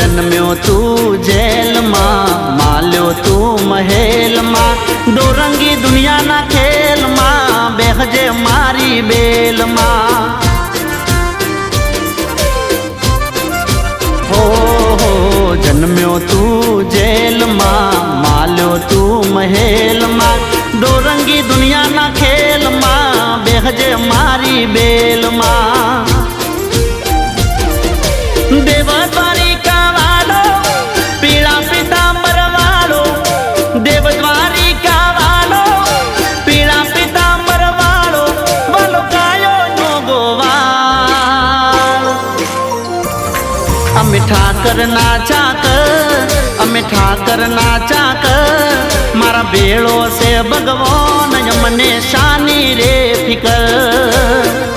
जन्म्यो तू जेल मां, माल्यो तू महल मां, डोरंगी दुनिया ना खेल मां, बेहजे मारी बेल मां। हो जन्म्यो तू जेल मां, माल्यो तू महल मां, डोरंगी दुनिया ना खेल मां, बेहजे मारी बेल मां। देवद्वारिका वालो पीड़ा पीतांबर वालो, देवद्वारिका वालो पीड़ा पीतांबर वालो, वालो गायो नो गोवाल। अमे ठाकर नाचा कर, अमे ठाकर नाचा कर, मारा बेड़ो से भगवान यमने शानी रे फिकर।